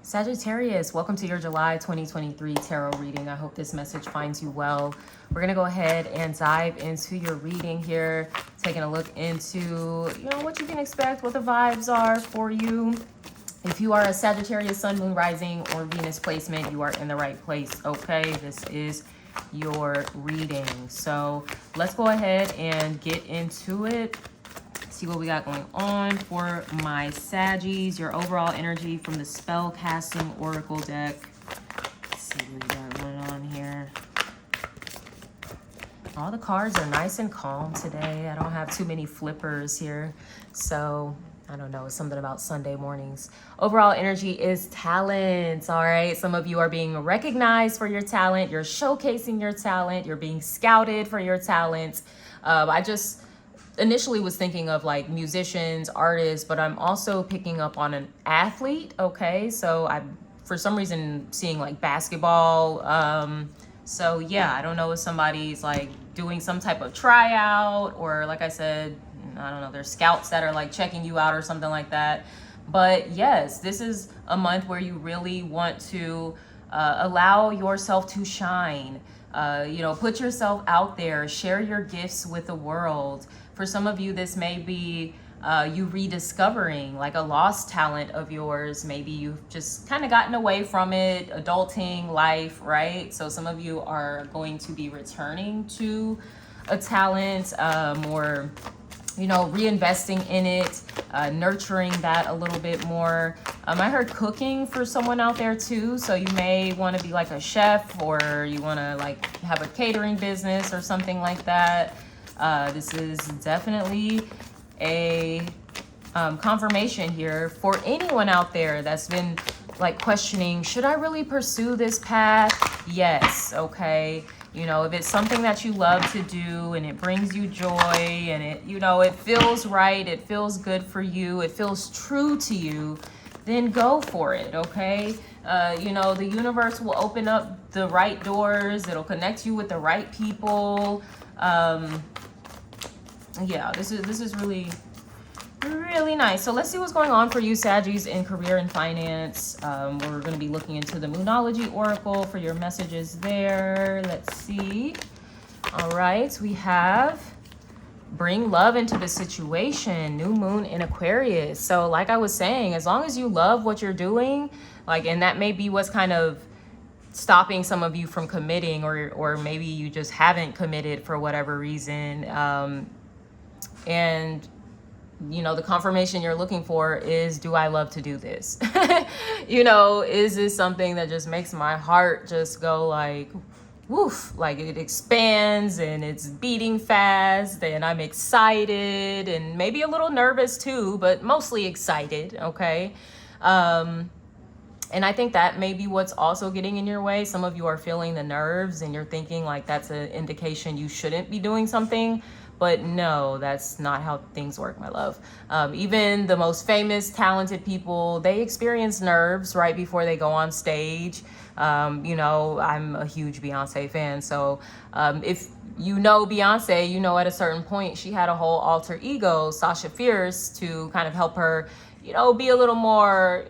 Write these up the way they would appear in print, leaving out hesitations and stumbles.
Sagittarius, welcome to your July 2023 tarot reading. I hope this message finds you well. We're going to go ahead and dive into your reading here, taking a look into, what you can expect, what the vibes are for you. If you are a Sagittarius Sun, Moon, Rising, or Venus placement, you are in the right place, okay? This is your reading. So let's go ahead and get into it. See what we got going on for my Saggies. Your overall energy from the spell casting oracle deck. Let's see what we got going on here. All the cards are nice and calm today. I don't have too many flippers here, so I don't know, it's something about Sunday mornings. Overall energy is talent, all right? Some of you are being recognized for your talent. You're showcasing your talent. You're being scouted for your talent. I just initially was thinking of like musicians, artists, but I'm also picking up on an athlete, okay? So I'm, for some reason, seeing like basketball. So yeah, I don't know if somebody's like doing some type of tryout, or like I said, I don't know, there's scouts that are like checking you out or something like that. But yes, this is a month where you really want to allow yourself to shine. Put yourself out there, share your gifts with the world. For some of you, this may be you rediscovering like a lost talent of yours. Maybe you've just kind of gotten away from it, adulting life, right? So some of you are going to be returning to a talent, or reinvesting in it, nurturing that a little bit more. I heard cooking for someone out there too. So you may want to be like a chef, or you want to like have a catering business or something like that. This is definitely a confirmation here for anyone out there that's been like questioning, should I really pursue this path? Yes, okay. If it's something that you love to do and it brings you joy and it feels right, it feels good for you, it feels true to you, then go for it, okay? The universe will open up the right doors. It'll connect you with the right people. Yeah, this is really, really nice. So let's see what's going on for you, Saggies, in career and finance. We're going to be looking into the Moonology Oracle for your messages there. Let's see. All right, we have bring love into the situation, new moon in Aquarius. So like I was saying, as long as you love what you're doing, and that may be what's kind of stopping some of you from committing, or maybe you just haven't committed for whatever reason. And the confirmation you're looking for is, do I love to do this? Is this something that just makes my heart just go like, woof, like it expands and it's beating fast and I'm excited and maybe a little nervous too, but mostly excited, okay? And I think that may be what's also getting in your way. Some of you are feeling the nerves and you're thinking like that's an indication you shouldn't be doing something. But no, that's not how things work, my love. Even the most famous, talented people, they experience nerves right before they go on stage. I'm a huge Beyonce fan. So if you know Beyonce, at a certain point, she had a whole alter ego, Sasha Fierce, to kind of help her, be a little more,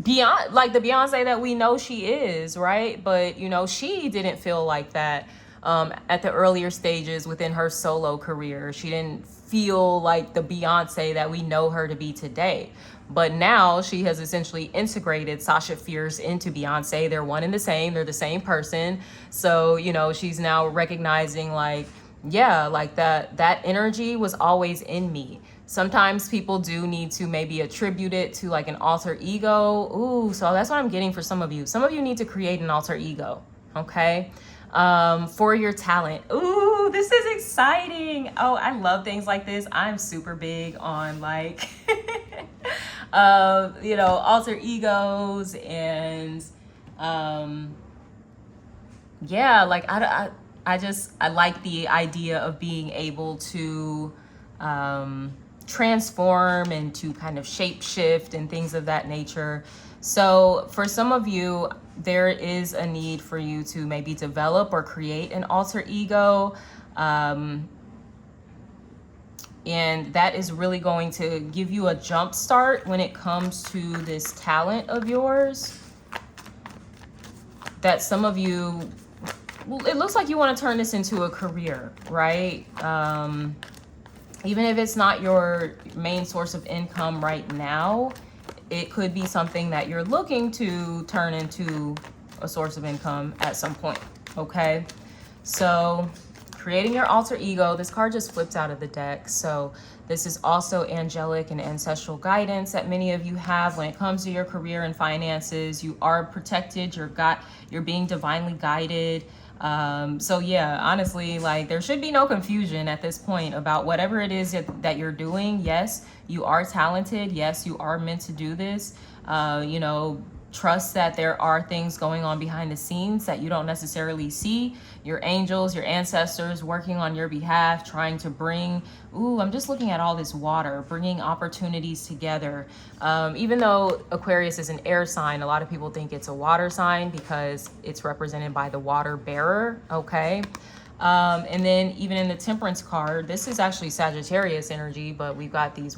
beyond like the Beyonce that we know she is, right? But, she didn't feel like that. At the earlier stages within her solo career. She didn't feel like the Beyonce that we know her to be today. But now she has essentially integrated Sasha Fierce into Beyonce. They're one and the same. They're the same person. So, she's now recognizing like, yeah, like that energy was always in me. Sometimes people do need to maybe attribute it to like an alter ego. Ooh, so that's what I'm getting for some of you. Some of you need to create an alter ego, okay? For your talent. Ooh, this is exciting. Oh, I love things like this. I'm super big on like, alter egos and, yeah, like I like the idea of being able to, transform and to kind of shape shift and things of that nature. So for some of you, there is a need for you to maybe develop or create an alter ego. And that is really going to give you a jump start when it comes to this talent of yours. That some of you, well, it looks like you want to turn this into a career, right? Even if it's not your main source of income right now, it could be something that you're looking to turn into a source of income at some point, okay? So creating your alter ego, this card just flipped out of the deck. So this is also angelic and ancestral guidance that many of you have when it comes to your career and finances. You are protected, you're being divinely guided. So yeah, honestly, like there should be no confusion at this point about whatever it is that you're doing. Yes, you are talented. Yes, you are meant to do this. You know, trust that there are things going on behind the scenes that you don't necessarily see. Your angels, your ancestors working on your behalf, trying to bring, I'm just looking at all this water, bringing opportunities together. Even though Aquarius is an air sign, a lot of people think it's a water sign because it's represented by the water bearer, okay? And then even in the Temperance card, this is actually Sagittarius energy, but we've got these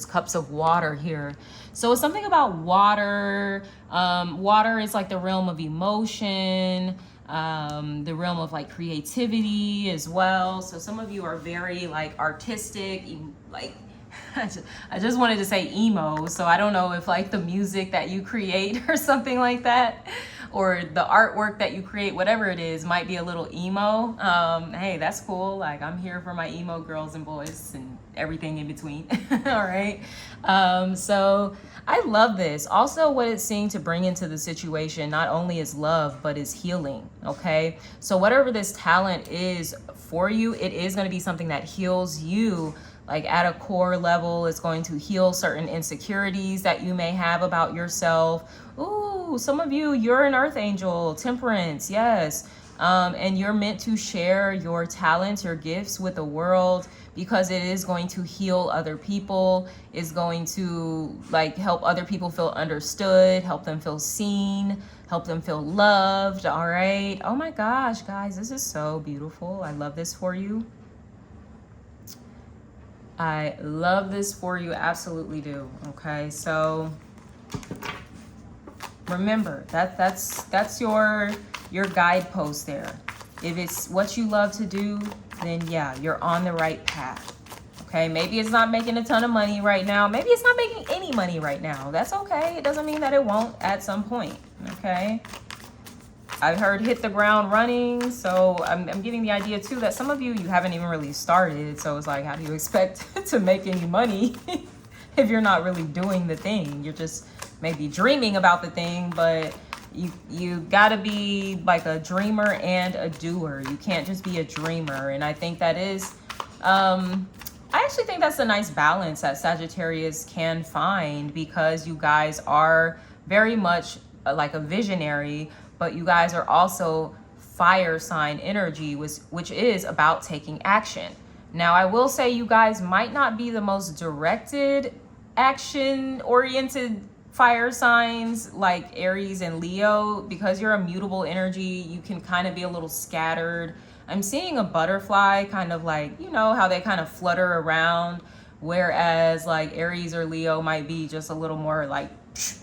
cups of water here. So it's something about water. Water is like the realm of emotion, the realm of like creativity as well. So some of you are very like artistic, like I just wanted to say emo. So I don't know if like the music that you create or something like that, or the artwork that you create, whatever it is, might be a little emo. Hey, that's cool. Like I'm here for my emo girls and boys and everything in between. All right. So I love this. Also, what it's seeing to bring into the situation not only is love, but is healing. Okay. So whatever this talent is for you, it is going to be something that heals you. Like at a core level, it's going to heal certain insecurities that you may have about yourself. Ooh, some of you, you're an earth angel, Temperance, yes. And you're meant to share your talents, your gifts with the world, because it is going to heal other people, is going to like help other people feel understood, help them feel seen, help them feel loved, all right? Oh my gosh, guys, this is so beautiful. I love this for you. I love this for you, absolutely do. Okay, so remember that's your guidepost there. If it's what you love to do, then yeah, you're on the right path. Okay, maybe it's not making a ton of money right now. Maybe it's not making any money right now. That's okay. It doesn't mean that it won't at some point. Okay. I've heard hit the ground running, so I'm getting the idea too that some of you haven't even really started. So it's like, how do you expect to make any money if you're not really doing the thing? You're just maybe dreaming about the thing, but you gotta be like a dreamer and a doer. You can't just be a dreamer. And I think that is, I actually think that's a nice balance that Sagittarius can find, because you guys are very much like a visionary, but you guys are also fire sign energy, which is about taking action. Now, I will say you guys might not be the most directed, action-oriented fire signs like Aries and Leo. Because you're a mutable energy, you can kind of be a little scattered. I'm seeing a butterfly kind of like, you know, how they kind of flutter around, whereas like Aries or Leo might be just a little more like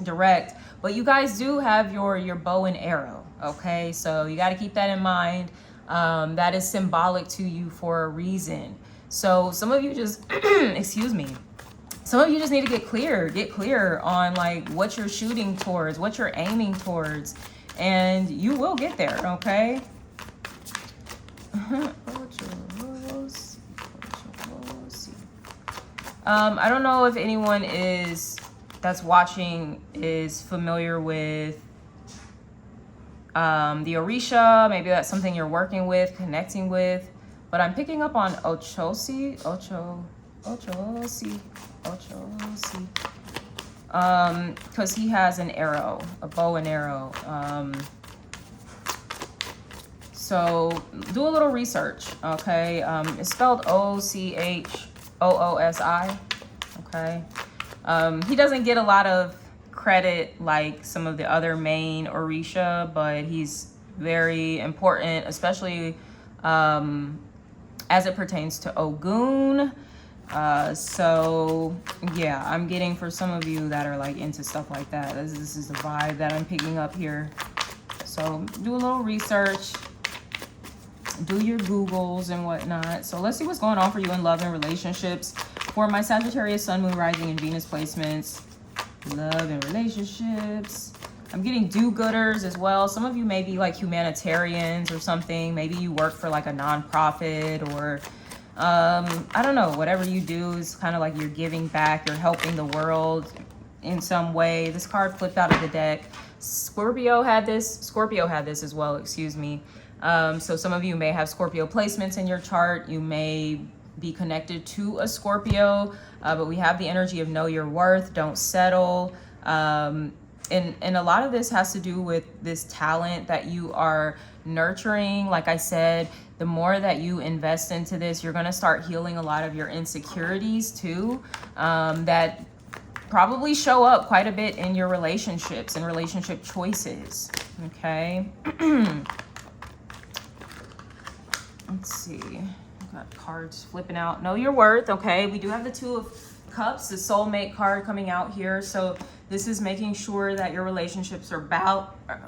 direct. But you guys do have your bow and arrow, okay? So you got to keep that in mind. That is symbolic to you for a reason. So some of you just, excuse me, some of you just need to get clear on like what you're shooting towards, what you're aiming towards, and you will get there, okay? I don't know if anyone that's watching is familiar with the Orisha. Maybe that's something you're working with, connecting with. But I'm picking up on Ochosi. Because he has an arrow, a bow and arrow. So do a little research, okay? It's spelled Ochoosi, okay? He doesn't get a lot of credit like some of the other main Orisha, but he's very important, especially as it pertains to Ogun. So yeah, I'm getting for some of you that are like into stuff like that. This is the vibe that I'm picking up here. So do a little research, do your Googles and whatnot. So let's see what's going on for you in love and relationships. For my Sagittarius Sun, Moon, Rising, and Venus placements, love and relationships. I'm getting do-gooders as well. Some of you may be like humanitarians or something. Maybe you work for like a nonprofit, or I don't know, whatever you do is kind of like you're giving back, you're helping the world in some way. This card flipped out of the deck. Scorpio had this as well, excuse me. So some of you may have Scorpio placements in your chart. You may be connected to a Scorpio, but we have the energy of know your worth, don't settle. And a lot of this has to do with this talent that you are nurturing. Like I said, the more that you invest into this, you're going to start healing a lot of your insecurities too, that probably show up quite a bit in your relationships and relationship choices. Okay. Let's see. Got cards flipping out. Know your worth. Okay. We do have the Two of Cups, the soulmate card coming out here. So this is making sure that your relationships are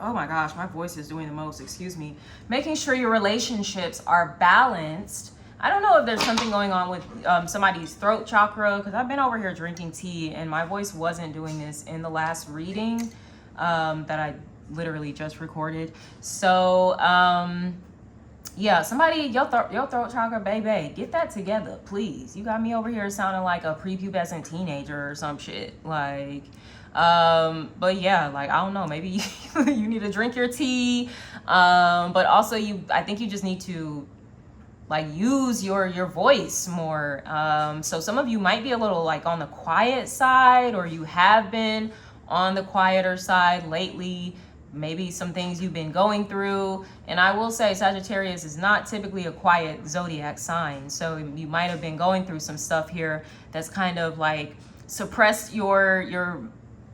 oh my gosh, my voice is doing the most, excuse me. Making sure your relationships are balanced. I don't know if there's something going on with somebody's throat chakra, because I've been over here drinking tea and my voice wasn't doing this in the last reading that I literally just recorded. So yeah, somebody, your throat chakra, baby, get that together, please. You got me over here sounding like a prepubescent teenager or some shit. Like, but yeah, like, I don't know, maybe you need to drink your tea. But also I think you just need to like use your voice more. So some of you might be a little like on the quiet side, or you have been on the quieter side lately. Maybe some things you've been going through. And I will say Sagittarius is not typically a quiet zodiac sign. So you might have been going through some stuff here that's kind of like suppressed your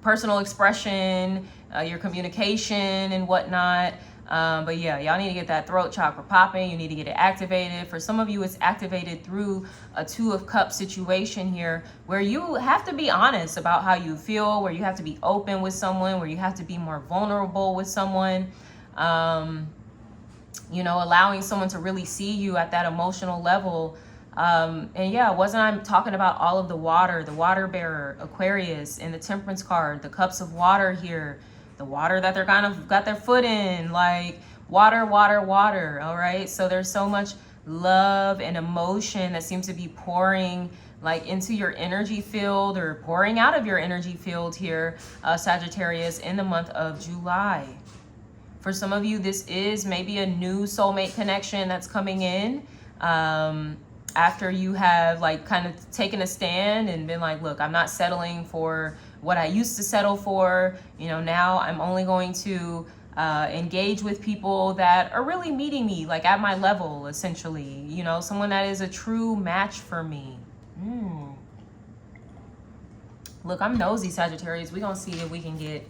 personal expression, your communication and whatnot. But yeah, y'all need to get that throat chakra popping. You need to get it activated. For some of you, it's activated through a Two of Cups situation here, where you have to be honest about how you feel, where you have to be open with someone, where you have to be more vulnerable with someone. You know, allowing someone to really see you at that emotional level. And yeah, wasn't I talking about all of the water bearer, Aquarius, and the Temperance card, the cups of water here, the water that they're kind of got their foot in, like water, all right? So there's so much love and emotion that seems to be pouring like into your energy field, or pouring out of your energy field here, Sagittarius, in the month of July. For some of you, this is maybe a new soulmate connection that's coming in. After you have like kind of taken a stand and been like, look, I'm not settling for what I used to settle for. You know, now I'm only going to engage with people that are really meeting me like at my level, essentially. You know, someone that is a true match for me. Look, I'm nosy, Sagittarius. We're gonna see if we can get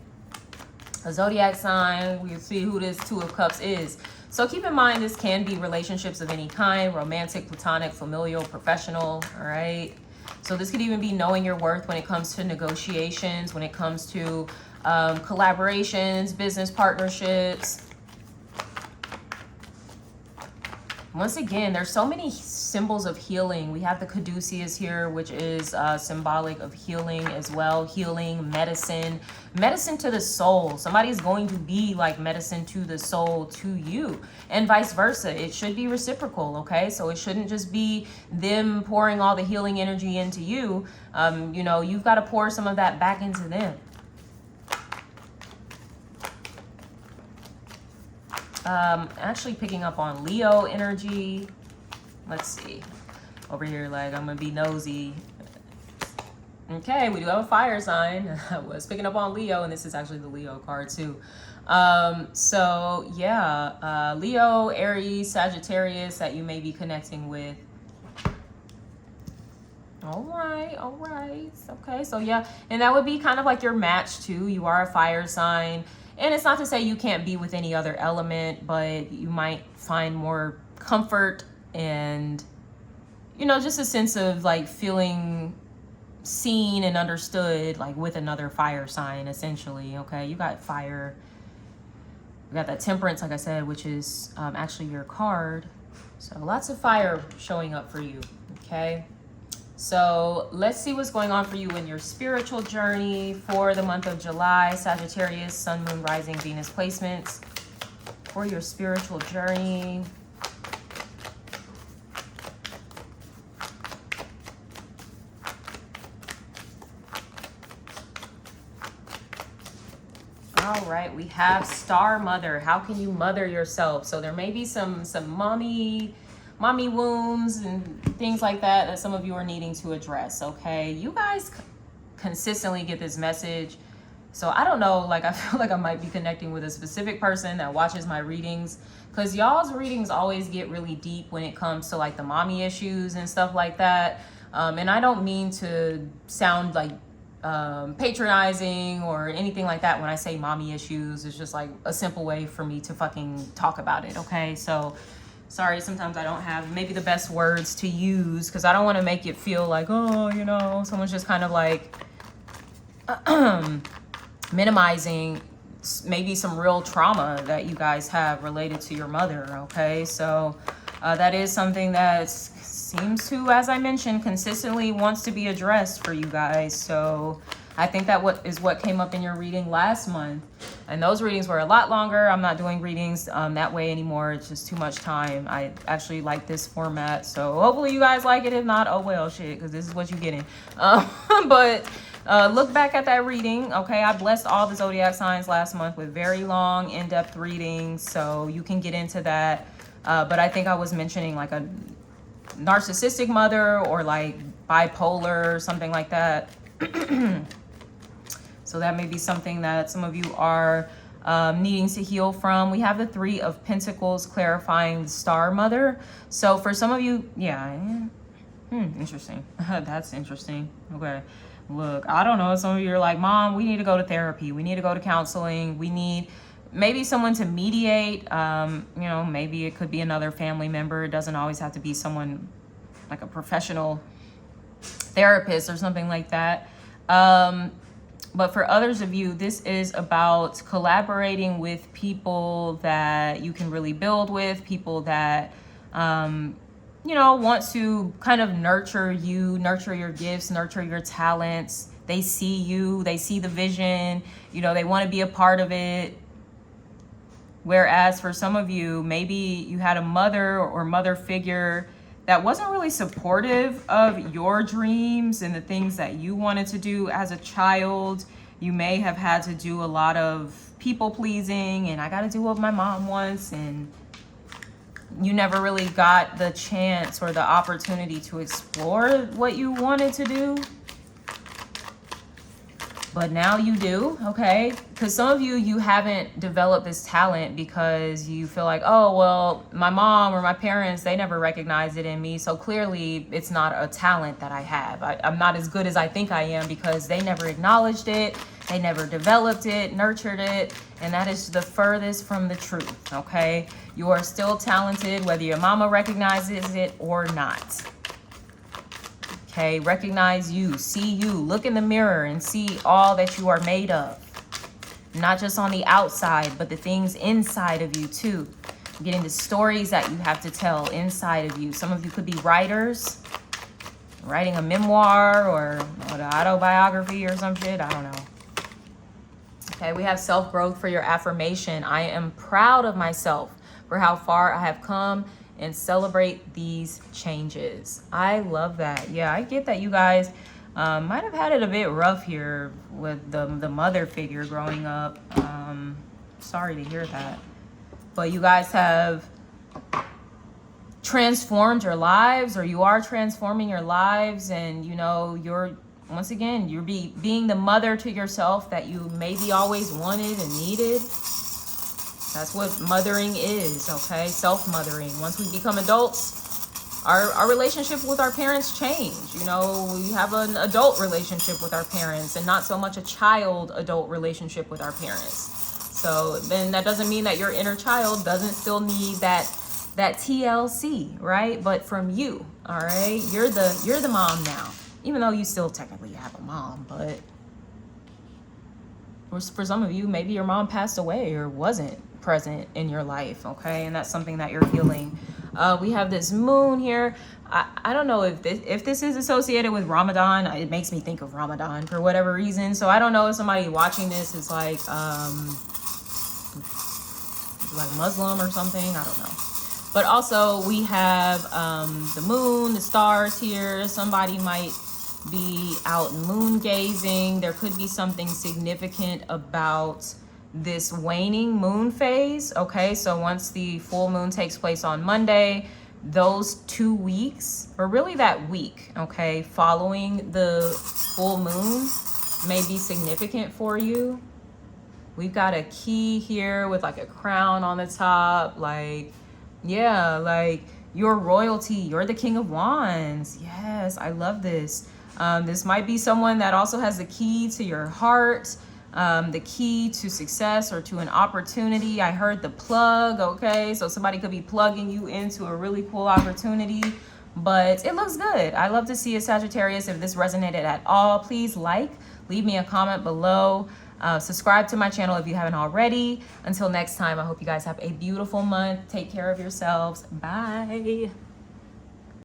a zodiac sign. We'll see who this Two of Cups is. So keep in mind, this can be relationships of any kind: romantic, platonic, familial, professional, all right? So this could even be knowing your worth when it comes to negotiations, when it comes to collaborations, business partnerships. Once again, there's so many symbols of healing. We have the caduceus here, which is symbolic of healing as well. Healing, medicine to the soul. Somebody's going to be like medicine to the soul to you, and vice versa. It should be reciprocal, okay? So it shouldn't just be them pouring all the healing energy into you. You know, you've got to pour some of that back into them. Actually picking up on Leo energy. Let's see. Over here, like, I'm gonna be nosy. Okay, we do have a fire sign. I was picking up on Leo, and this is actually the Leo card too. So yeah, Leo, Aries, Sagittarius that you may be connecting with. All right. Okay, so yeah, and that would be kind of like your match too. You are a fire sign. And it's not to say you can't be with any other element, but you might find more comfort and, you know, just a sense of like feeling seen and understood, like with another fire sign, essentially. Okay, you got fire. We got that Temperance, like I said, which is actually your card. So lots of fire showing up for you. Okay, so let's see what's going on for you in your spiritual journey for the month of July. Sagittarius, Sun, Moon, Rising, Venus placements for your spiritual journey. All right, we have Star Mother. How can you mother yourself? So there may be some mommy wounds and things like that that some of you are needing to address. Okay, you guys consistently get this message. So I don't know, like I feel like I might be connecting with a specific person that watches my readings, because y'all's readings always get really deep when it comes to like the mommy issues and stuff like that. And I don't mean to sound like patronizing or anything like that when I say mommy issues. It's just like a simple way for me to fucking talk about it. Okay, so sorry, sometimes I don't have maybe the best words to use, because I don't want to make it feel like, oh, you know, someone's just kind of like minimizing maybe some real trauma that you guys have related to your mother. Okay, so that is something that seems to, as I mentioned, consistently wants to be addressed for you guys. So I think that what came up in your reading last month, and those readings were a lot longer. I'm not doing readings that way anymore. It's just too much time. I actually like this format, so hopefully you guys like it. If not, oh well, shit, because this is what you're getting. But look back at that reading. Okay, I blessed all the zodiac signs last month with very long, in-depth readings, so you can get into that. But I think I was mentioning like a narcissistic mother or like bipolar or something like that. So that may be something that some of you are needing to heal from. We have the Three of Pentacles clarifying the Star Mother. So for some of you, yeah, interesting. That's interesting. Okay, look, I don't know, some of you are like, Mom, we need to go to therapy, we need to go to counseling, we need maybe someone to mediate. You know, maybe it could be another family member. It doesn't always have to be someone like a professional therapist or something like that. But for others of you, this is about collaborating with people that you can really build with, people that, you know, want to kind of nurture you, nurture your gifts, nurture your talents. They see you, they see the vision, you know, they want to be a part of it. Whereas for some of you, maybe you had a mother or mother figure that wasn't really supportive of your dreams and the things that you wanted to do as a child. You may have had to do a lot of people pleasing, and I got to do what my mom wants, and you never really got the chance or the opportunity to explore what you wanted to do. But now you do, okay? Because some of you haven't developed this talent because you feel like, oh, well, my mom or my parents, they never recognized it in me. So clearly it's not a talent that I have. I'm not as good as I think I am because they never acknowledged it. They never developed it, nurtured it. And that is the furthest from the truth, okay? You are still talented, whether your mama recognizes it or not. Okay, recognize you, see you, look in the mirror and see all that you are made of. Not just on the outside, but the things inside of you too. Getting the stories that you have to tell inside of you. Some of you could be writers, writing a memoir or an autobiography or some shit, I don't know. Okay, we have self-growth for your affirmation. I am proud of myself for how far I have come and celebrate these changes. I love that. Yeah, I get that you guys might have had it a bit rough here with the mother figure growing up. Sorry to hear that. But you guys have transformed your lives, or you are transforming your lives, and you know, you're, once again, you're being the mother to yourself that you maybe always wanted and needed. That's what mothering is, okay? Self-mothering. Once we become adults, our relationship with our parents change. You know, we have an adult relationship with our parents and not so much a child-adult relationship with our parents. So then that doesn't mean that your inner child doesn't still need that that TLC, right? But from you, all right? You're the mom now. Even though you still technically have a mom, but for some of you, maybe your mom passed away or wasn't present in your life, okay? And that's something that you're healing. We have this moon here. I don't know if this is associated with Ramadan. It makes me think of Ramadan for whatever reason. So I don't know if somebody watching this is like Muslim or something. I don't know. But also we have the moon, the stars here. Somebody might be out moon gazing. There could be something significant about this waning moon phase. Okay, so once the full moon takes place on Monday, those 2 weeks, or really that week, okay, following the full moon may be significant for you. We've got a key here with like a crown on the top, like, yeah, like your royalty, you're the King of Wands. Yes, I love this. This might be someone that also has the key to your heart, the key to success or to an opportunity. I heard the plug, okay? So somebody could be plugging you into a really cool opportunity, but it looks good. I love to see a Sagittarius. If this resonated at all, please leave me a comment below. Subscribe to my channel if you haven't already. Until next time, I hope you guys have a beautiful month. Take care of yourselves. Bye.